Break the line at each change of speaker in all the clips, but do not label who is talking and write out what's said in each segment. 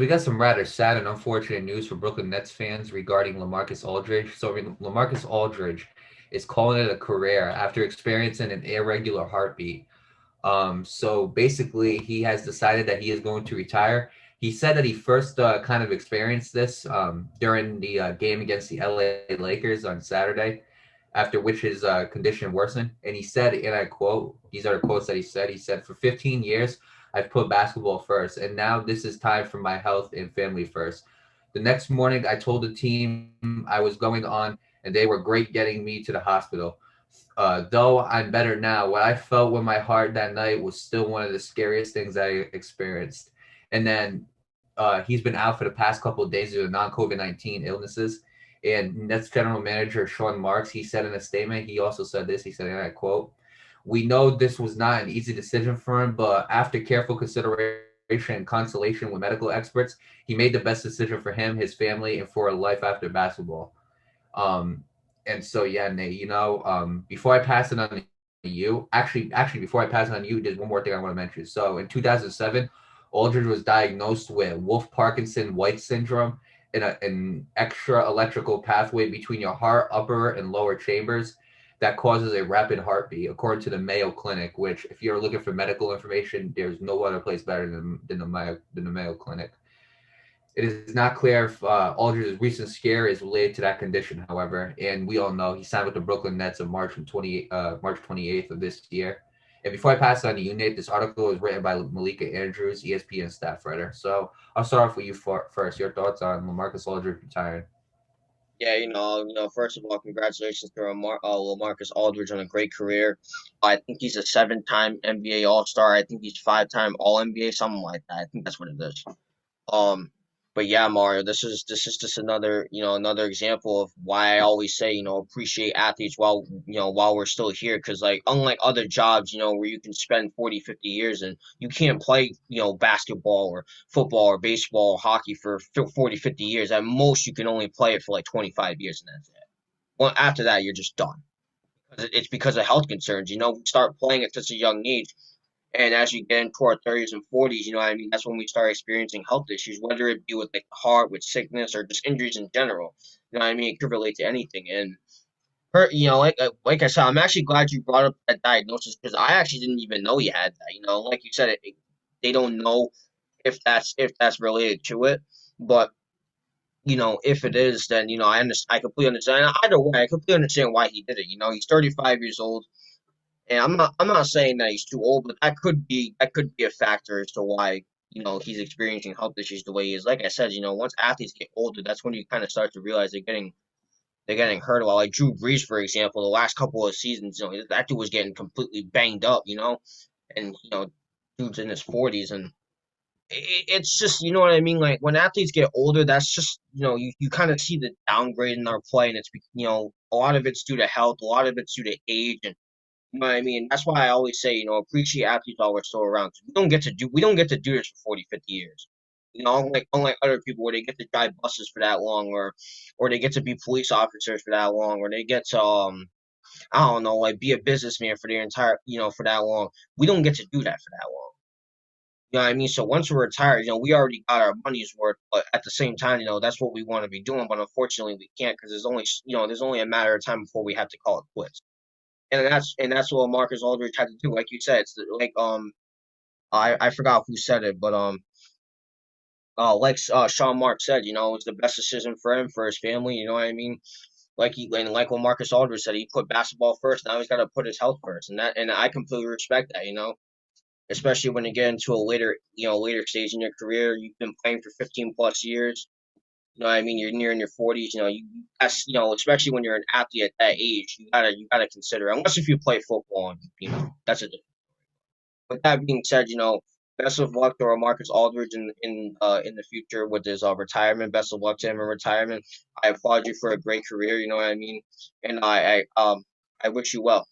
we got some rather sad and unfortunate news for Brooklyn Nets fans regarding LaMarcus Aldridge. So LaMarcus Aldridge is calling it a career after experiencing an irregular heartbeat. So basically, he has decided that he is going to retire. He said that he first kind of experienced this during the game against the LA Lakers on Saturday, after which his condition worsened. And he said, and I quote, these are the quotes that he said. He said, "For 15 years, I've put basketball first, and now this is time for my health and family first. The next morning, I told the team I was going on, and they were great getting me to the hospital. Though I'm better now, what I felt with my heart that night was still one of the scariest things I experienced." And then he's been out for the past couple of days due to non-COVID-19 illnesses. And Nets general manager Sean Marks, he said in a statement, he also said this. He said, and I quote, "We know this was not an easy decision for him, but after careful consideration and consultation with medical experts, he made the best decision for him, his family, and for a life after basketball." Um, and so yeah, Nate, before I pass it on to you, actually, before I pass it on to you, there's one more thing I want to mention. So in 2007, Aldridge was diagnosed with Wolff Parkinson White syndrome, in an extra electrical pathway between your heart upper and lower chambers that causes a rapid heartbeat, according to the Mayo Clinic. Which, if you're looking for medical information, there's no other place better than the Mayo Clinic. It is not clear if Aldridge's recent scare is related to that condition, however, and we all know he signed with the Brooklyn Nets on March 28th of this year. And before I pass it on to you, Nate, this article was written by Malika Andrews, ESPN staff writer. So I'll start off with you first. Your thoughts on LaMarcus Aldridge retiring?
Yeah, first of all, congratulations to LaMarcus Aldridge on a great career. I think he's a seven-time NBA All-Star. I think he's five-time All-NBA, something like that. I think that's what it is. Um, but yeah, Mario, this is just another example of why I always say, appreciate athletes while we're still here, because like unlike other jobs, where you can spend 40, 50 years and you can't play, basketball or football or baseball or hockey for 40, 50 years. At most, you can only play it for like 25 years and that's it. Well, after that, you're just done. It's because of health concerns. We start playing at such a young age, and as you get into our 30s and 40s, what I mean, that's when we start experiencing health issues, whether it be with like the heart, with sickness, or just injuries in general. What I mean? It could relate to anything. And like I said, I'm actually glad you brought up that diagnosis because I actually didn't even know you had that. Like you said, they don't know if that's related to it, but if it is, then I completely understand. Either way, I completely understand why he did it. He's 35 years old. And I'm not saying that he's too old, but that could be a factor as to why he's experiencing health issues the way he is. Like I said, once athletes get older, that's when you kind of start to realize they're getting hurt a lot. Like Drew Brees, for example, the last couple of seasons, that dude was getting completely banged up, and dude's in his 40s, and it's just what I mean. Like when athletes get older, that's just you kind of see the downgrade in their play, and it's a lot of it's due to health, a lot of it's due to age, and you know what I mean? That's why I always say, appreciate athletes while we're still around. 'Cause we don't get to do this for 40, 50 years. Unlike other people where they get to drive buses for that long, or they get to be police officers for that long, or they get to I don't know, like be a businessman for their entire for that long. We don't get to do that for that long. You know what I mean? So once we're retired, we already got our money's worth, but at the same time, that's what we want to be doing. But unfortunately, we can't because there's only a matter of time before we have to call it quits. And that's what Marcus Aldridge had to do. Like you said, like I forgot who said it, but like Sean Mark said, it's the best decision for him, for his family. You know what I mean? Like what Marcus Aldridge said, he put basketball first. Now he's got to put his health first, and I completely respect that. Especially when you get into a later stage in your career. You've been playing for 15 plus years. You know what I mean? You're near in your 40s. Especially when you're an athlete at that age, you gotta consider. Unless if you play football, and that's a. With that being said, best of luck to Marcus Aldridge in the future with his retirement. Best of luck to him in retirement. I applaud you for a great career. You know what I mean? And I wish you well.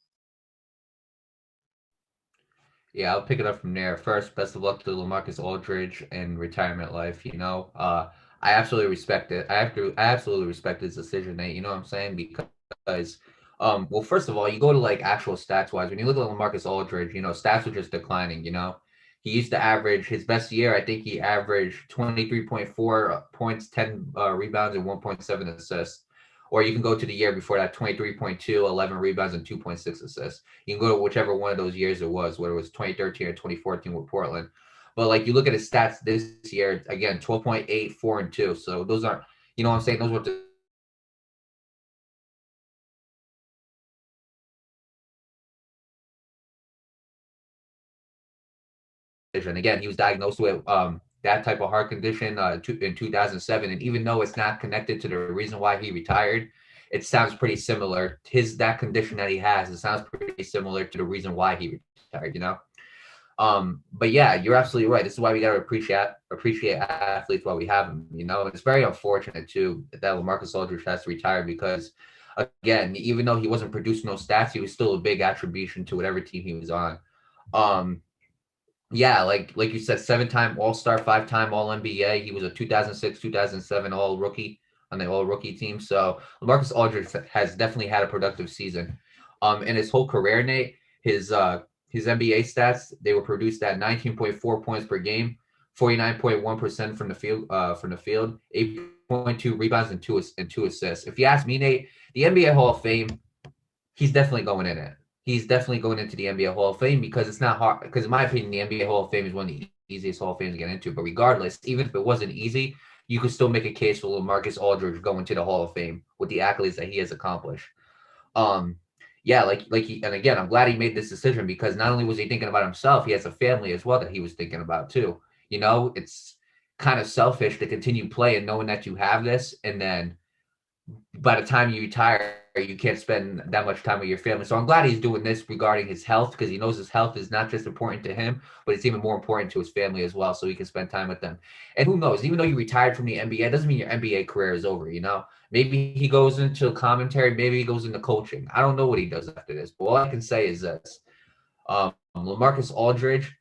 Yeah, I'll pick it up from there. First, best of luck to LaMarcus Aldridge in retirement life. I absolutely respect it. I absolutely respect his decision, Nate. You know what I'm saying? Because, well, first of all, you go to like actual stats wise. When you look at LaMarcus Aldridge, stats are just declining. He used to average his best year. I think he averaged 23.4 points, 10 rebounds, and 1.7 assists. Or you can go to the year before that, 23.2, 11 rebounds, and 2.6 assists. You can go to whichever one of those years it was, whether it was 2013 or 2014 with Portland. But like you look at his stats this year, again, 12.8, 4, and 2. So those aren't, you know what I'm saying? Those were the and again, he was diagnosed with that type of heart condition in 2007. And even though it's not connected to the reason why he retired, it sounds pretty similar. That condition that he has, it sounds pretty similar to the reason why he retired. You know. But yeah, you're absolutely right. This is why we gotta appreciate athletes while we have them. You know, it's very unfortunate too that LaMarcus Aldridge has to retire because, again, even though he wasn't producing those stats, he was still a big attribution to whatever team he was on. Um, yeah, like you said, 7-time All-Star, 5-time All-NBA. He was a 2006, 2007 All-Rookie on the All-Rookie team. So LaMarcus Aldridge has definitely had a productive season. In his whole career, Nate, his NBA stats, they were produced at 19.4 points per game, 49.1% from the field, 8.2 rebounds and two assists. If you ask me, Nate, the NBA Hall of Fame, he's definitely going in it. He's definitely going into the NBA Hall of Fame because it's not hard. Because in my opinion, the NBA Hall of Fame is one of the easiest Hall of Fames to get into. But regardless, even if it wasn't easy, you could still make a case for LaMarcus Aldridge going to the Hall of Fame with the accolades that he has accomplished. Um, yeah, and again, I'm glad he made this decision because not only was he thinking about himself, he has a family as well that he was thinking about too. You know, it's kind of selfish to continue playing knowing that you have this and then by the time you retire, you can't spend that much time with your family. So I'm glad he's doing this regarding his health because he knows his health is not just important to him, but it's even more important to his family as well. So he can spend time with them. And who knows? Even though you retired from the NBA, doesn't mean your NBA career is over. You know, maybe he goes into commentary, maybe he goes into coaching. I don't know what he does after this, but all I can say is this: LaMarcus Aldridge,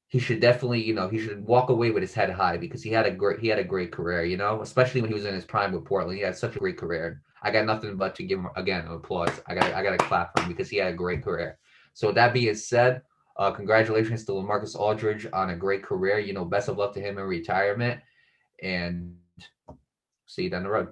he should definitely, he should walk away with his head high because he had a great career, especially when he was in his prime with Portland. He had such a great career. I got nothing but to give him again an applause. I got to clap for him because he had a great career. So with that being said, congratulations to LaMarcus Aldridge on a great career. Best of luck to him in retirement, and see you down the road.